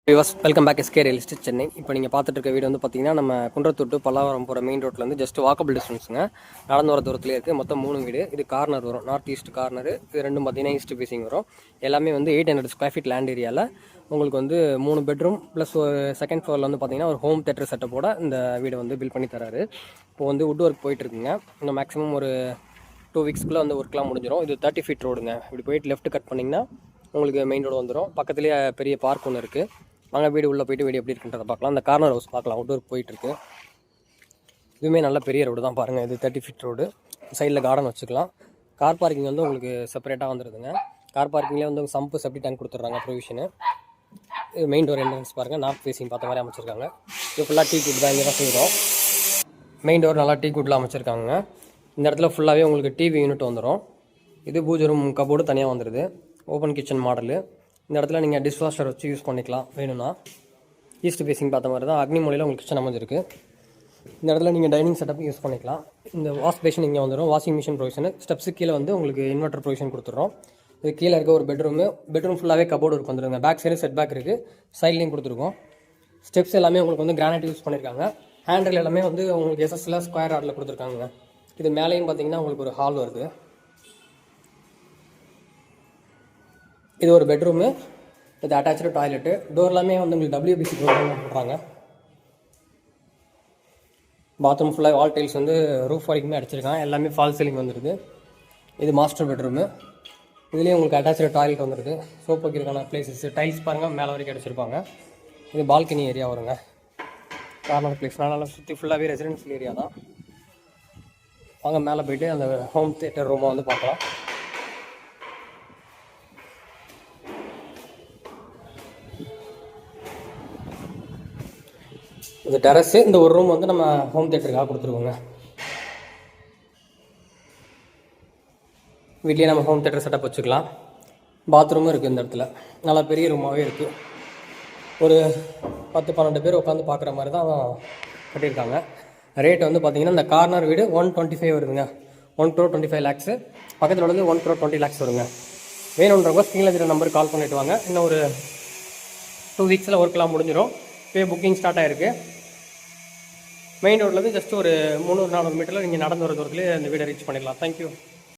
Viewers welcome back SK real estate Chennai. இப்போ நீங்கள் பார்த்துட்டு இருக்க வீடு வந்து பார்த்தீங்கன்னா நம்ம குன்றத்தூர் பல்லாவரம் போகிற மெயின் ரோட்லேருந்து ஜஸ்ட் வாக்கபிள் டிஸ்டன்ஸுங்க. நடந்து வர தூரத்துலேயே இருக்குது. மொத்தம் 3 வீடு. இது கார்னர் வரும், நார்த் ஈஸ்ட் கார்னர். இது ரெண்டும் பார்த்தீங்கன்னா ஈஸ்ட் ஃபேசிங் வரும். எல்லாமே வந்து 800 ஸ்கொயர் ஃபீட் லேண்ட் ஏரியாவில் உங்களுக்கு வந்து 3 பெட்ரூம் ப்ளஸ் ஒரு செகண்ட் ஃப்ளோரில் வந்து பார்த்தீங்கன்னா ஒரு ஹோம் தேட்டர் செட்டப்போட இந்த வீடு வந்து பில்ட் பண்ணி தராரு. இப்போ வந்து வுட் ஒர்க் போயிட்டுருக்குங்க. இன்னும் மேக்ஸிமம் ஒரு 2 வீக்ஸ்க்குள்ளே வந்து ஒர்க்லாம் முடிஞ்சிடும். இது 30 ஃபீட் ரோடுங்க. இப்படி போயிட்டு லெஃப்ட் கட் பண்ணிங்கன்னா உங்களுக்கு மெயின் ரோடு வந்துடும். பக்கத்துலேயே பெரிய பார்க் ஒன்று இருக்குது. வாங்க வீடு உள்ளே போய்ட்டு வீடு எப்படி இருக்குன்றதை பார்க்கலாம். அந்த கார்னர் ஹவுஸ் பார்க்கலாம். அவுட்டோர் போயிட்டுருக்கு. இதுவுமே நல்ல பெரிய ரோடு தான் பாருங்கள். இது 30 ஃபீட் ரோடு. சைடில் கார்டன் வச்சுக்கலாம். கார் பார்க்கிங் வந்து உங்களுக்கு செப்பரேட்டாக வந்துடுதுங்க. கார் பார்க்கிங்லேயே வந்து சம்பு செப்டி டேங்க் கொடுத்துட்றாங்க ப்ரொவிஷனு. இது மெயின் டோர் என்ட்ரன்ஸ் பாருங்கள். நார்த் ஃபேஸிங் பார்த்த மாதிரி அமைச்சிருக்காங்க. இது ஃபுல்லாக டீ குட் தான் இங்கே தான் செய்கிறோம். மெயின் டோர் நல்லா டீ குட்டில் அமைச்சிருக்காங்க. இந்த இடத்துல ஃபுல்லாகவே உங்களுக்கு டிவி யூனிட் வந்துடும். இது பூஜை ரூம் கபோர்டு தனியாக வந்துடுது. Open kitchen model. இந்த இடத்துல நீங்கள் டிஷ்வாஷர் வச்சு யூஸ் பண்ணிக்கலாம் வேணும்னா. ஈஸ்ட் ஃபேஸிங் பார்த்த மாதிரி தான் அக்னி மூலையில் உங்களுக்கு கிச்சன் அமைஞ்சிருக்கு. இந்த இடத்துல நீங்கள் டைனிங் செட்டப் யூஸ் பண்ணிக்கலாம். இந்த வாஷ் பேஷன் இங்கே வந்துடும். Washing machine provision. ஸ்டெப்ஸு கீழே வந்து உங்களுக்கு இன்வெர்டர் ப்ரொவிஷன் கொடுத்துட்றோம். இது கீழே இருக்க ஒரு பெட்ரூம் ஃபுல்லாகவே கபோர்டு ஒர்க் வந்துருங்க. பேக் சைடு செட் பேக் இருக்குது. சைட்லேயும் கொடுத்துருக்கோம். ஸ்டெப்ஸ் எல்லாமே உங்களுக்கு வந்து கிரானைட் யூஸ் பண்ணியிருக்காங்க. ஹேண்டில் எல்லாமே வந்து உங்களுக்கு எஸ்எஸ்ல ஸ்கொயர் ஆர்டில் கொடுத்துருக்காங்க. இது மேலேயும் பார்த்தீங்கன்னா உங்களுக்கு ஒரு ஹால் வருது. இது ஒரு பெட்ரூமு. இது அட்டாச்சு டாய்லெட்டு. டோர் எல்லாமே வந்து உங்களுக்கு WBC டோர் போடுறாங்க. பாத்ரூம் ஃபுல்லாக வால் டைல்ஸ் வந்து ரூஃப் வரைக்குமே அடிச்சிருக்காங்க. எல்லாமே ஃபால் சீலிங் வந்துடுது. இது மாஸ்டர் பெட்ரூமு. இதுலேயும் உங்களுக்கு அட்டாச்சு டாய்லெட் வந்துடுது. சோப் வைக்கிறதுக்கான பிளேசஸ் டைல்ஸ் பாருங்கள் மேலே வரைக்கும் அடிச்சிருப்பாங்க. இது பால்கனி ஏரியா வருங்க. கார்னர் பிளேஸ் நல்லா சுற்றி ஃபுல்லாகவே ரெசிடென்ஷியல் ஏரியா தான். வாங்க மேலே போய்ட்டு அந்த ஹோம் தியேட்டர் ரூமை வந்து பார்க்கலாம். இந்த டெரஸு, இந்த ஒரு ரூம் வந்து நம்ம ஹோம் தியேட்டருக்காக கொடுத்துருவோங்க. வீட்லேயே நம்ம ஹோம் தியேட்டர் செட்டப் வச்சுக்கலாம். பாத்ரூமும் இருக்குது இந்த இடத்துல. நல்லா பெரிய ரூமாகவே இருக்குது. ஒரு 10-12 பேர் உட்காந்து பார்க்குற மாதிரி தான் கட்டியிருக்காங்க. ரேட் வந்து பார்த்திங்கன்னா இந்த கார்னர் வீடு 125 வருதுங்க. 1,25 lakhs. பக்கத்தில் உள்ளது 1,20 lakhs வருங்க. வேணுன்றவங்க ஸ்க்ரீனில் இருக்கிற நம்பருக்கு கால் பண்ணிவிட்டு வாங்க. இன்னும் ஒரு 2 வீக்ஸில் ஒர்க்லாம் முடிஞ்சிடும். இப்போ புக்கிங் ஸ்டார்ட் ஆகிருக்கு. மெயின் ரோட்லேருந்து ஜஸ்ட் ஒரு 300-400 மீட்டரில் நீங்கள் நடந்து வர தூரத்துலேயே அந்த வீடை ரீச் பண்ணிடலாம். தேங்க்யூ.